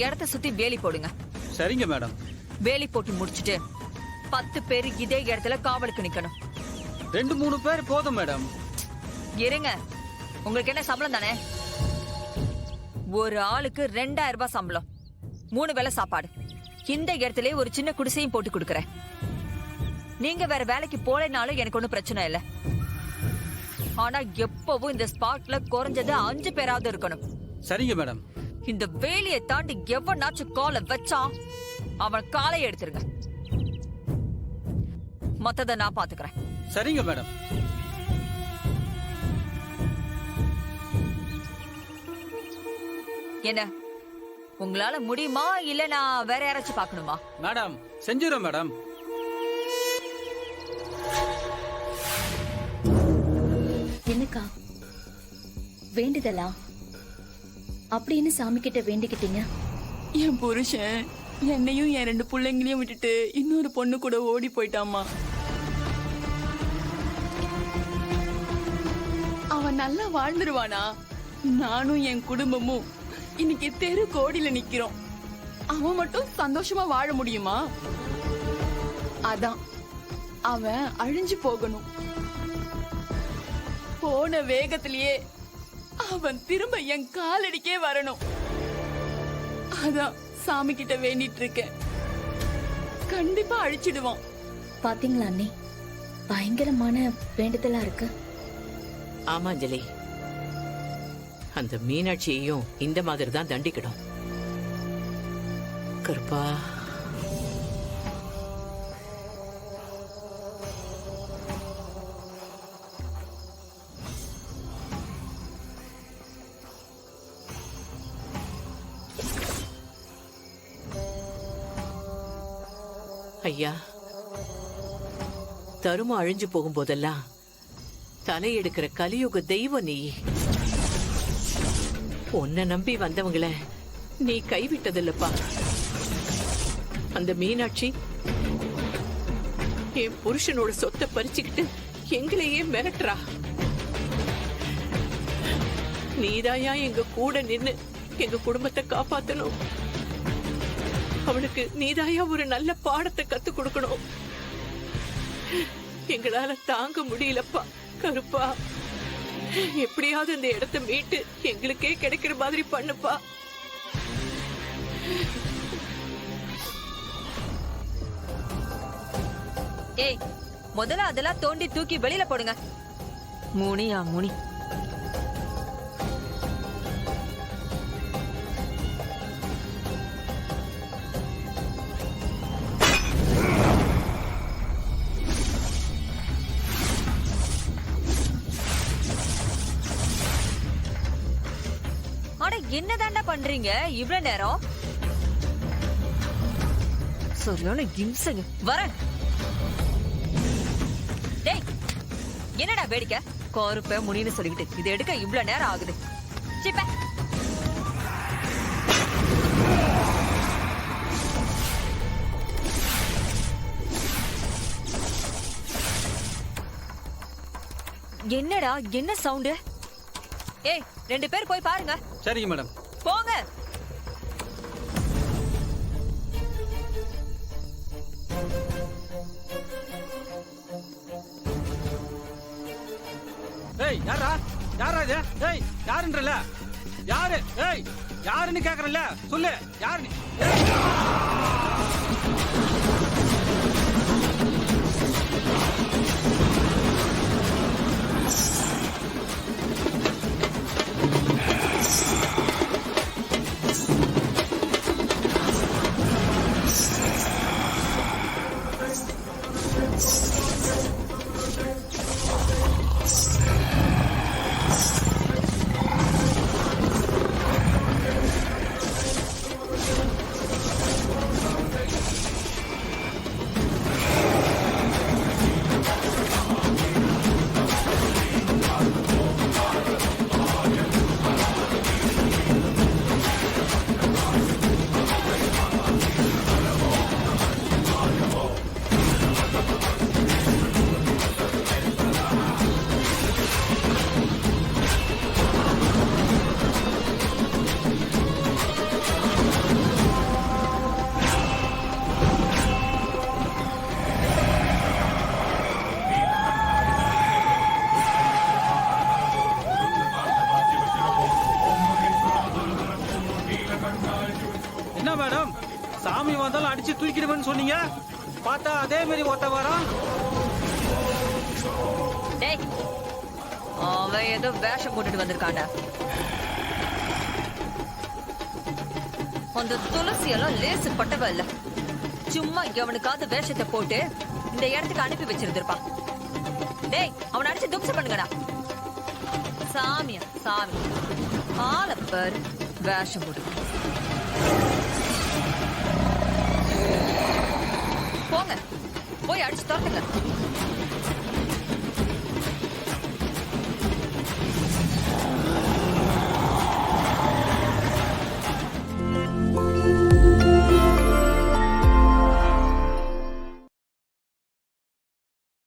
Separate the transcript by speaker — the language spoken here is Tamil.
Speaker 1: இடத்த சுத்தி வேலி போடுங்க.
Speaker 2: சரிங்க மேடம்.
Speaker 1: வேலி போட்டு முடிச்சிட்டு 10 பேர் இதே இடத்துல காவலுக்கு நிக்கணும்.
Speaker 2: 2-3 பேர் போதும் மேடம்.
Speaker 1: இருங்க, உங்களுக்கு என்ன சம்பளம் தானே? ஒரு ஆளுக்கு 2000 ரூபாய் சம்பளம், 3 வேளை சாப்பாடு. இந்த இடத்துல ஒரு சின்ன குடிசையும் போட்டு கொடுக்கறேன். நீங்க வேற வேலைக்கு போலனாலும் எனக்கு ஒன்னும் பிரச்சனை இல்ல. ஆனா எப்பவும் இந்த ஸ்பாட்ல குறைஞ்சது 5 பேராவது இருக்கணும்.
Speaker 2: சரிங்க மேடம்.
Speaker 1: இந்த வேலையை தாண்டி எவனாச்சும் காலை வச்சா அவன் காலை எடுத்துருங்க. மத்தத நான் பாத்துக்கிறேன்.
Speaker 2: சரிங்க மேடம்.
Speaker 1: என்ன உங்களால முடியுமா இல்ல நான் வேற யாராச்சும் பாக்கணுமா?
Speaker 2: Madam செஞ்சிரோம் madam.
Speaker 3: என்னக்கா வேண்டுதலா அப்படின்னு சாமி கிட்ட வேண்டிக்கிட்டீங்க?
Speaker 4: என் புருஷன் என்னையும் என் 2 பிள்ளைங்களையும் விட்டுட்டு இன்னொரு பொண்ணு கூட ஓடி போயிட்டாமா. அவன் நல்லா வாழ்ந்துருவானா? நானும் என் குடும்பமும் இன்னைக்கு தெரு கோடியில நிக்கிறோம். அவன் மட்டும் சந்தோஷமா வாழ முடியுமா? அதான் அவன் அழிஞ்சு போகணும். போன வேகத்திலேயே அவன் திரும்ப என் காலடிக்கே வரணும். அதான் சாமி கிட்ட வேண்டிட்டு இருக்கேன். கண்டிப்பா அழிச்சிடுவான்.
Speaker 3: பாத்தீங்களா அண்ணி, பயங்கரமான வேண்டுதலா இருக்கு.
Speaker 5: ஆமா அஞ்சலி, அந்த மீனாட்சியையும் இந்த மாதிரி தான் தண்டிக்கணும். கருப்பா, ஐயா, தருமம் அழிஞ்சு போகும்போதெல்லாம் தலையெடுக்கிற கலியுக தெய்வம் நீ. உன்னை நம்பி வந்தவங்கள நீ கைவிட்டதில்லப்பா. அந்த மீனாட்சி என் புருஷனோட சொத்தை பறிச்சுக்கிட்டு எங்களையே மிரட்டுறா. நீதாயா எங்க கூட நின்னு எங்க குடும்பத்தை காப்பாத்தணும். அவனுக்கு நீதாயா ஒரு நல்ல பாடத்தை கத்து கொடுக்கணும். எங்களால தாங்க முடியலப்பா. கருப்பா, எப்படியாவது இந்த இடத்தை மீட்டு எங்களுக்கே கிடைக்கிற மாதிரி பண்ணுப்பா.
Speaker 1: ஏய், முதல்ல அதெல்லாம் தோண்டி தூக்கி வெளியில போடுங்க. முனியா முனி. என்னதாண்டா பண்றீங்க இவ்வளவு நேரம்? சரியான இம்சங்க. வரேன். டேய், என்னடா வேடிக்கை? கருப்பை முனின்னு சொல்லிக்கிட்டு இதை எடுக்க இவ்வளவு நேரம் ஆகுது. சிப்ப என்னடா, என்ன சவுண்டு? ஏய், 2 பேர் போய் பாருங்க.
Speaker 2: சரிங்க மேடம்.
Speaker 1: போங்க.
Speaker 2: ஏய், யாரா இது? ஏய், யாருன்றல? யாரு? ஏய், யாருன்னு கேக்குறல? சொல்லு, யாரு நீ? தூக்கிடுவேன்னு சொன்னீங்க, பார்த்தா அதே மாதிரி ஒத்த வரான்.
Speaker 1: டேய், அவன் ஏதோ வேஷம் போட்டுட்டு வந்திருக்காண்டா. அந்த துளசி எல்லாம் லேசு பட்டவ இல்ல. சும்மா எவனுக்காவது வேஷத்தை போட்டு இந்த இடத்துக்கு அனுப்பி வச்சிருந்திருப்பான். டேய், அவனை அடிச்சு தும்சம் பண்ணுங்கடா. சாமியா சாமி, ஆளப்பர் வேஷம் போட்டு. போங்க, போய் அடிச்சு துரத்துங்க.